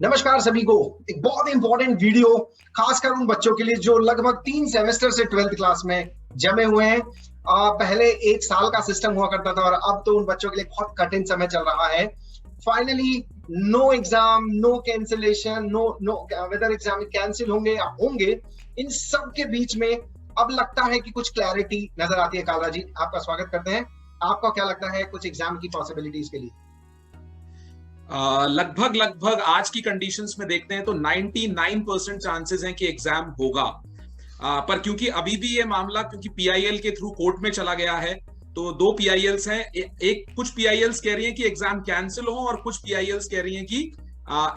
नमस्कार सभी को। एक बहुत इंपॉर्टेंट वीडियो खासकर उन बच्चों के लिए जो लगभग 3 सेमेस्टर से 12th क्लास में जमे हुए हैं। पहले 1 साल का सिस्टम हुआ करता था और अब तो उन बच्चों के लिए बहुत कठिन समय चल रहा है। Finally no exam, no cancellation, no whether exam cancel होंगे या होंगे, इन सब के बीच में अब लगता है कि कुछ क्लैरिटी नजर आती है। काला जी, आपका स्वागत करते हैं। आपका क्या लगता है कुछ एग्जाम की पॉसिबिलिटीज के लिए? लगभग आज की कंडीशंस में देखते हैं तो 99% चांसेस हैं कि एग्जाम होगा। पर क्योंकि अभी भी ये मामला क्योंकि पीआईएल के थ्रू कोर्ट में चला गया है, तो 2 पीआईएल्स हैं। एक कुछ पीआईएल्स कह रही हैं कि एग्जाम कैंसिल हो और कुछ पीआईएल्स कह रही हैं कि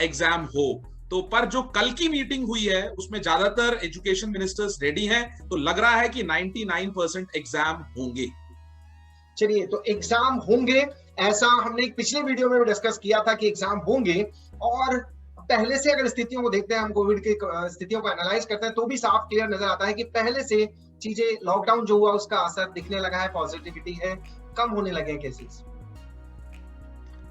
एग्जाम हो। तो पर जो कल की मीटिंग हुई है उसमें ज्यादातर एजुकेशन मिनिस्टर्स रेडी हैं, तो लग रहा है कि 99% एग्जाम होंगे। चलिए, तो एग्जाम होंगे ऐसा हमने एक पिछले वीडियो में भी डिस्कस किया था कि एग्जाम होंगे। और पहले से अगर स्थितियों को देखते हैं, हम कोविड की स्थितियों को एनालाइज करते हैं, तो भी साफ क्लियर नजर आता है कि पहले से चीजें, लॉकडाउन जो हुआ उसका असर दिखने लगा है, पॉजिटिविटी है, कम होने लगे हैं केसेस।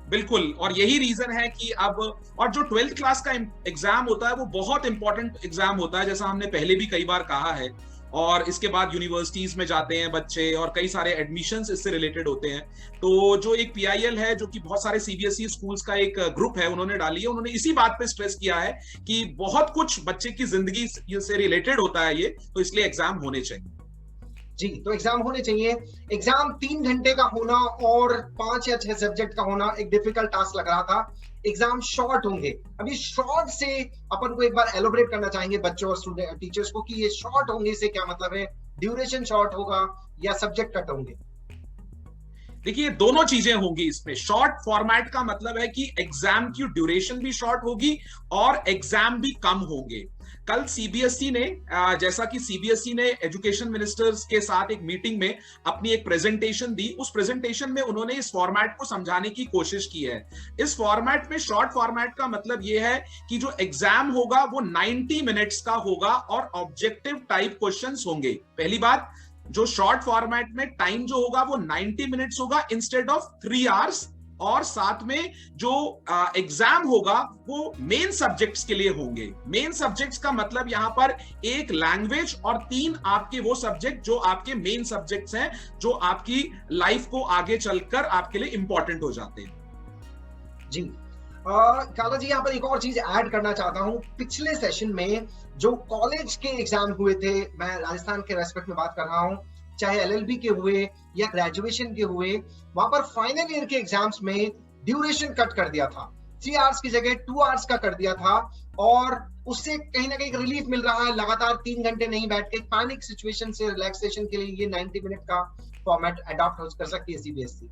बिल्कुल, और यही रीजन है कि अब और जो 12th क्लास का एग्जाम होता है वो बहुत इंपॉर्टेंट एग्जाम होता है, जैसा हमने पहले भी कई बार कहा है। और इसके बाद यूनिवर्सिटीज में जाते हैं बच्चे और कई सारे एडमिशंस इससे रिलेटेड होते हैं। तो जो एक पीआईएल है, जो कि बहुत सारे सीबीएसई स्कूल्स का एक ग्रुप है, उन्होंने डाली है, उन्होंने इसी बात पे स्ट्रेस किया है कि बहुत कुछ बच्चे की जिंदगी से रिलेटेड होता है ये, तो इसलिए एग्जाम होने चाहिए। जी, तो एग्जाम होने चाहिए। एग्जाम 3 घंटे का होना और 5 या 6 सब्जेक्ट का होना एक डिफिकल्ट टास्क लग रहा था। एग्जाम शॉर्ट होंगे। अभी शॉर्ट से अपन को एक बार एलोबरेट करना चाहेंगे बच्चों और स्टूडेंट टीचर्स को कि ये शॉर्ट होंगे से क्या मतलब है? ड्यूरेशन शॉर्ट होगा या सब्जेक्ट कट होंगे? देखिए, दोनों चीजें होंगी इसमें। शॉर्ट फॉर्मेट का मतलब है कि एग्जाम की ड्यूरेशन भी शॉर्ट होगी और एग्जाम भी कम होंगे। कल सीबीएसई ने, जैसा कि सीबीएसई ने एजुकेशन मिनिस्टर्स के साथ एक मीटिंग में अपनी एक प्रेजेंटेशन दी, उस प्रेजेंटेशन में उन्होंने इस फॉर्मेट को समझाने की कोशिश की है। इस फॉर्मेट में, शॉर्ट फॉर्मेट का मतलब यह है कि जो एग्जाम होगा वो 90 मिनट्स का होगा और ऑब्जेक्टिव टाइप क्वेश्चंस होंगे। पहली बात, जो शॉर्ट फॉर्मेट में टाइम जो होगा वो 90 मिनट्स होगा इंस्टेड ऑफ 3 आवर्स। और साथ में जो एग्जाम होगा वो मेन सब्जेक्ट्स के लिए होंगे। मेन सब्जेक्ट्स का मतलब यहां पर एक लैंग्वेज और 3 आपके वो सब्जेक्ट जो आपके मेन सब्जेक्ट्स हैं, जो आपकी लाइफ को आगे चलकर आपके लिए इंपॉर्टेंट हो जाते हैं। जी, काला जी, यहाँ पर एक और चीज ऐड करना चाहता हूँ। पिछले सेशन में जो कॉलेज के एग्जाम हुए थे, मैं राजस्थान के रेस्पेक्ट में बात कर रहा हूँ, चाहे एलएलबी के हुए या ग्रेजुएशन के हुए, वहां पर फाइनल ईयर के एग्जाम्स में ड्यूरेशन कट कर दिया था। 3 आवर्स की जगह 2 आवर्स का कर दिया था। और उससे कहीं ना कहीं रिलीफ मिल रहा है। लगातार 3 घंटे नहीं बैठ के पैनिक सिचुएशन से रिलैक्सेशन के लिए ये 90 मिनट का फॉर्मेट अडॉप्ट कर सकती है सीबीएसई।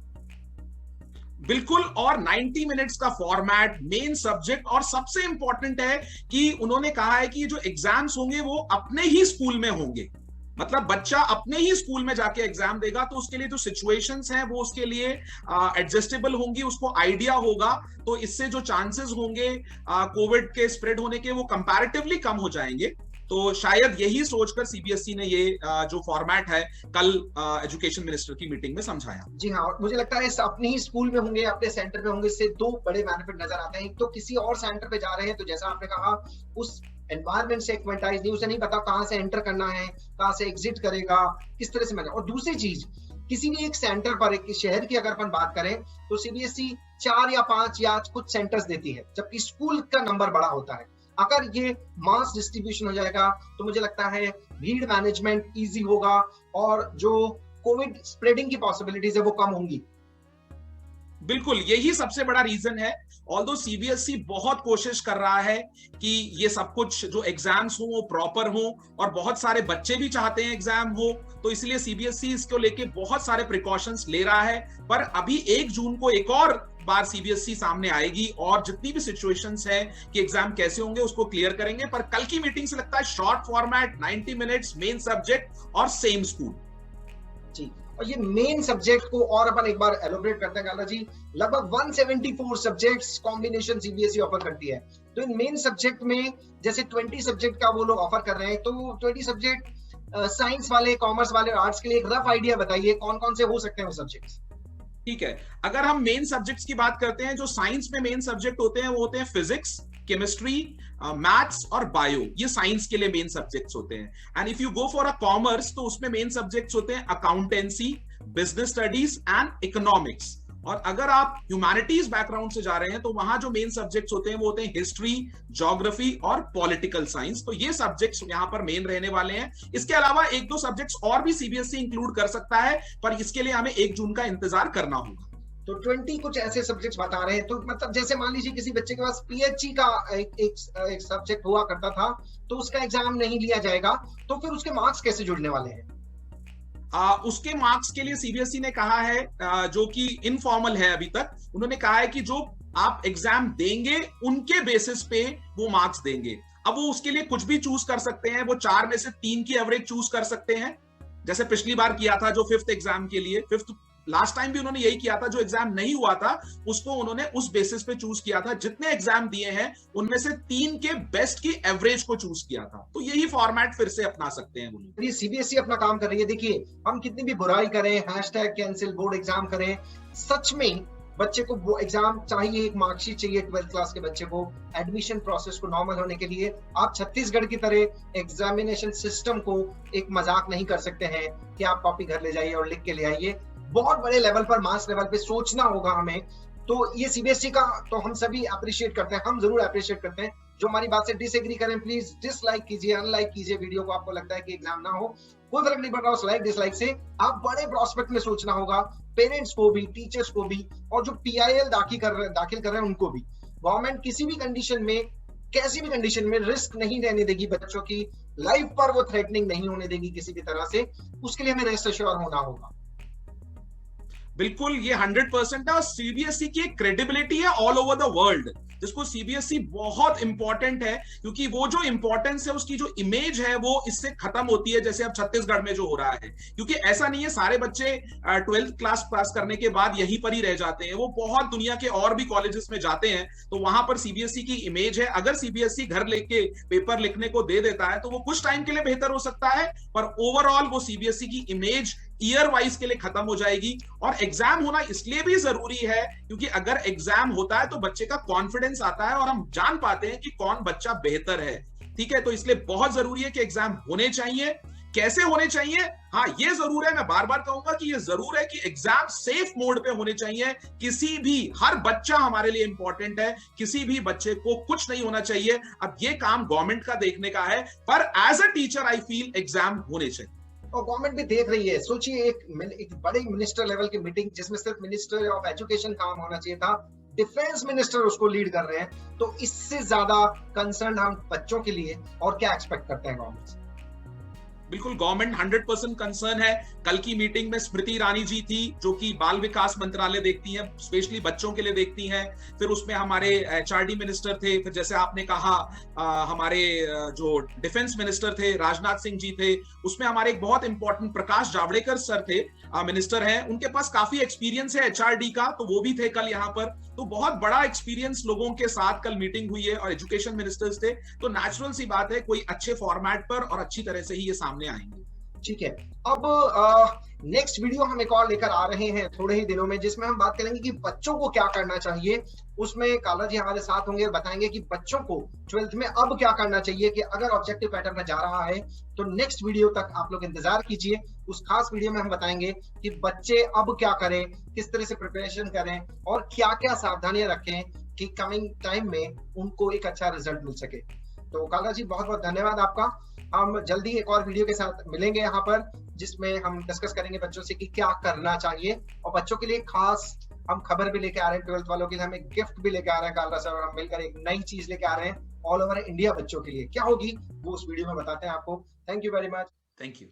बिल्कुल, और 90 मिनट्स का फॉर्मेट, मेन सब्जेक्ट, और सबसे इंपॉर्टेंट है कि उन्होंने कहा है कि जो एग्जाम्स होंगे वो अपने ही स्कूल में होंगे। मतलब बच्चा अपने ही स्कूल में जाके एग्जाम देगा, तो उसके लिए जो सिचुएशंस हैं वो उसके लिए एडजस्टेबल होंगी, उसको आइडिया होगा। तो इससे जो चांसेस होंगे कोविड के स्प्रेड होने के, वो कंपैरेटिवली कम हो जाएंगे। तो शायद यही सोचकर सीबीएसई ने ये जो फॉर्मेट है कल एजुकेशन मिनिस्टर की मीटिंग में समझाया। जी हाँ, मुझे लगता है अपने ही स्कूल में होंगे, अपने सेंटर में होंगे। इससे 2 बड़े बेनिफिट नजर आते हैं। तो किसी और सेंटर पे जा रहे हैं तो जैसा आपने कहा, उस एनवायरनमेंट से एक्वेंटाइज नहीं, उसे नहीं पता कहाँ से एंटर करना है, कहाँ से एग्जिट करेगा, किस तरह से मैनेज। और दूसरी चीज, किसी भी एक सेंटर पर, एक शहर की अगर अपन बात करें तो सीबीएसई 4 या 5 या कुछ सेंटर्स देती है, जबकि स्कूल का नंबर बड़ा होता है। अगर ये मास डिस्ट्रीब्यूशन हो जाएगा तो मुझे लगता है भीड़ मैनेजमेंट इजी होगा और जो कोविड स्प्रेडिंग की पॉसिबिलिटीज है वो कम होंगी। बिल्कुल, यही सबसे बड़ा रीजन है। ऑल्दो सीबीएसई बहुत कोशिश कर रहा है कि ये सब कुछ जो एग्जाम्स हो वो प्रॉपर हो, और बहुत सारे बच्चे भी चाहते हैं एग्जाम हो, तो इसलिए सीबीएसई इसको लेके बहुत सारे प्रिकॉशंस ले रहा है। पर अभी 1 जून को एक और बार सीबीएसई सामने आएगी और जितनी भी सिचुएशंस है कि एग्जाम कैसे होंगे उसको क्लियर करेंगे। पर कल की मीटिंग से लगता है short format, 90 minutes, main subject और सेम स्कूल। जी, और ये मेन सब्जेक्ट को और अपन एक बार एलोबरेट करते हैं काला जी। लगभग 174 सब्जेक्ट्स कॉम्बिनेशन सीबीएसई ऑफर करती है। तो इन मेन सब्जेक्ट में जैसे 20 सब्जेक्ट का वो लोग ऑफर कर रहे हैं, तो 20 सब्जेक्ट साइंस वाले, कॉमर्स वाले, आर्ट्स के लिए एक रफ आइडिया बताइए कौन कौन से हो सकते हैं वो सब्जेक्ट्स। ठीक है, अगर हम मेन सब्जेक्ट्स की बात करते हैं, जो साइंस में मेन सब्जेक्ट होते हैं वो होते हैं फिजिक्स, केमिस्ट्री, मैथ्स और बायो, ये साइंस के लिए मेन सब्जेक्ट्स होते हैं। And if you go for a commerce तो उसमें मेन सब्जेक्ट्स होते हैं accountancy, business studies and economics. और अगर आप ह्यूमैनिटीज बैकग्राउंड से जा रहे हैं तो वहां जो मेन सब्जेक्ट्स होते हैं वो होते हैं हिस्ट्री, ज्योग्राफी और पॉलिटिकल साइंस। तो ये सब्जेक्ट्स यहां पर मेन रहने वाले हैं। इसके अलावा एक दो सब्जेक्ट्स और भी सीबीएसई इंक्लूड कर सकता है, पर इसके लिए हमें 1 जून का इंतजार करना होगा। तो 20 कुछ ऐसे सब्जेक्ट्स बता रहे हैं, तो मतलब जैसे मान लीजिए किसी बच्चे के पास पीएचई का एक सब्जेक्ट हुआ करता था, तो उसका एग्जाम नहीं लिया जाएगा, तो फिर उसके मार्क्स कैसे जुड़ने वाले हैं? उसके मार्क्स के लिए सीबीएसई ने कहा है, जो कि इनफॉर्मल है अभी तक, उन्होंने कहा है कि जो आप एग्जाम देंगे उनके बेसिस पे वो मार्क्स देंगे। अब वो उसके लिए कुछ भी चूज कर सकते हैं, वो 4 में से 3 की एवरेज चूज कर सकते हैं, जैसे पिछली बार किया था जो 5th एग्जाम के लिए। 5th लास्ट टाइम भी उन्होंने यही किया था, जो एग्जाम नहीं हुआ था उसको उन्होंने उस बेसिस पे चूज किया था। जितने एग्जाम दिए हैं उनमें से 3 के बेस्ट की एवरेज को चूज किया था। तो यही फॉर्मेट फिर से अपना सकते हैं वो लोग। ये सीबीएसई अपना काम कर रही है। देखिए, हम कितनी भी बुराई करें, हैशटैग कैंसिल बोर्ड एग्जाम करें, सच में बच्चे को वो एग्जाम चाहिए, एक मार्कशीट चाहिए 12th क्लास के बच्चे को एडमिशन प्रोसेस को नॉर्मल होने के लिए। आप छत्तीसगढ़ की तरह एग्जामिनेशन सिस्टम को एक मजाक नहीं कर सकते हैं कि आप कॉपी घर ले जाइए और लिख के ले आइए। बहुत बड़े लेवल पर, मास लेवल पे सोचना होगा हमें। तो ये सीबीएसई का तो हम सभी अप्रिशिएट करते हैं, हम जरूर अप्रिशिएट करते हैं। जो हमारी बात से डिसएग्री करें प्लीज डिसलाइक कीजिए, अनलाइक कीजिए वीडियो को। आपको लगता है कि एग्जाम ना हो, कोई फर्क नहीं पड़ रहा उस लाइक डिसलाइक से। आप बड़े प्रोस्पेक्ट में सोचना होगा, पेरेंट्स को भी, टीचर्स को भी, और जो पीआईएल दाखिल कर रहे हैं उनको भी। गवर्नमेंट किसी भी कंडीशन में, कैसी भी कंडीशन में रिस्क नहीं रहने देगी, बच्चों की लाइफ पर वो थ्रेटनिंग नहीं होने देगी किसी भी तरह से। उसके लिए हमें रेस्ट एश्योर होना होगा। बिल्कुल, ये 100% है। और सीबीएसई की एक क्रेडिबिलिटी है ऑल ओवर द वर्ल्ड, जिसको सीबीएसई बहुत इंपॉर्टेंट है, क्योंकि वो जो इंपॉर्टेंस है, उसकी जो इमेज है वो इससे खत्म होती है, जैसे अब छत्तीसगढ़ में जो हो रहा है। क्योंकि ऐसा नहीं है सारे बच्चे 12th क्लास पास करने के बाद यहीं पर ही रह जाते हैं, वो बहुत दुनिया के और भी कॉलेजेस में जाते हैं। तो वहां पर सीबीएसई की इमेज है। अगर सीबीएसई घर लेके पेपर लिखने को दे देता है तो वो कुछ टाइम के लिए बेहतर हो सकता है, पर ओवरऑल वो सीबीएसई की इमेज ईयर वाइज के लिए खत्म हो जाएगी। और एग्जाम होना इसलिए भी जरूरी है क्योंकि अगर एग्जाम होता है तो बच्चे का कॉन्फिडेंस आता है और हम जान पाते हैं कि कौन बच्चा बेहतर है। ठीक है, तो इसलिए बहुत जरूरी है कि एग्जाम होने चाहिए। कैसे होने चाहिए? हाँ, ये जरूर है, मैं बार बार कहूंगा कि ये जरूर है कि एग्जाम सेफ मोड पे होने चाहिए। किसी भी, हर बच्चा हमारे लिए इंपॉर्टेंट है, किसी भी बच्चे को कुछ नहीं होना चाहिए। अब ये काम गवर्नमेंट का देखने का है, पर as a teacher I feel exam होने चाहिए। और गवर्नमेंट भी देख रही है। सोचिए, एक बड़े मिनिस्टर लेवल की मीटिंग जिसमें सिर्फ मिनिस्टर ऑफ एजुकेशन काम होना चाहिए था, डिफेंस मिनिस्टर उसको लीड कर रहे हैं। तो इससे ज्यादा कंसर्न हम बच्चों के लिए और क्या एक्सपेक्ट करते हैं गवर्नमेंट से? बिल्कुल, गवर्नमेंट 100% कंसर्न है। कल की मीटिंग में स्मृति ईरानी जी थी, जो कि बाल विकास मंत्रालय देखती हैं, स्पेशली बच्चों के लिए देखती हैं। फिर उसमें हमारे एचआरडी मिनिस्टर थे, फिर जैसे आपने कहा हमारे जो डिफेंस मिनिस्टर थे राजनाथ सिंह जी थे, उसमें हमारे एक बहुत इंपॉर्टेंट प्रकाश जावड़ेकर सर थे, मिनिस्टर हैं, उनके पास काफी एक्सपीरियंस है एचआरडी का, तो वो भी थे कल यहाँ पर। तो बहुत बड़ा एक्सपीरियंस लोगों के साथ कल मीटिंग हुई है और एजुकेशन मिनिस्टर्स थे। तो नेचुरल सी बात है, कोई अच्छे फॉर्मेट पर और अच्छी तरह से ही ये सामने आएंगे। ठीक है, अब नेक्स्ट वीडियो हम एक और लेकर आ रहे हैं थोड़े ही दिनों में, जिसमें हम बात करेंगे कि बच्चों को क्या करना चाहिए। उसमें काला जी हमारे साथ होंगे और बताएंगे कि बच्चों को 12th में अब क्या करना चाहिए, कि अगर ऑब्जेक्टिव पैटर्न में जा रहा है तो नेक्स्ट वीडियो तक आप लोग इंतजार कीजिए। उस खास वीडियो में हम बताएंगे कि बच्चे अब क्या करें, किस तरह से प्रिपरेशन करें और क्या क्या सावधानियां रखें कि कमिंग टाइम में उनको एक अच्छा रिजल्ट मिल सके। तो काला जी, बहुत बहुत धन्यवाद आपका। हम जल्दी एक और वीडियो के साथ मिलेंगे यहाँ पर, जिसमें हम डिस्कस करेंगे बच्चों से कि क्या करना चाहिए। और बच्चों के लिए खास हम खबर भी लेके आ रहे हैं, 12th वालों के लिए हम एक गिफ्ट भी लेके आ रहे हैं कालरा सर और हम मिलकर एक नई चीज लेके आ रहे हैं ऑल ओवर इंडिया बच्चों के लिए। क्या होगी वो उस वीडियो में बताते हैं आपको। Thank you very much. Thank you.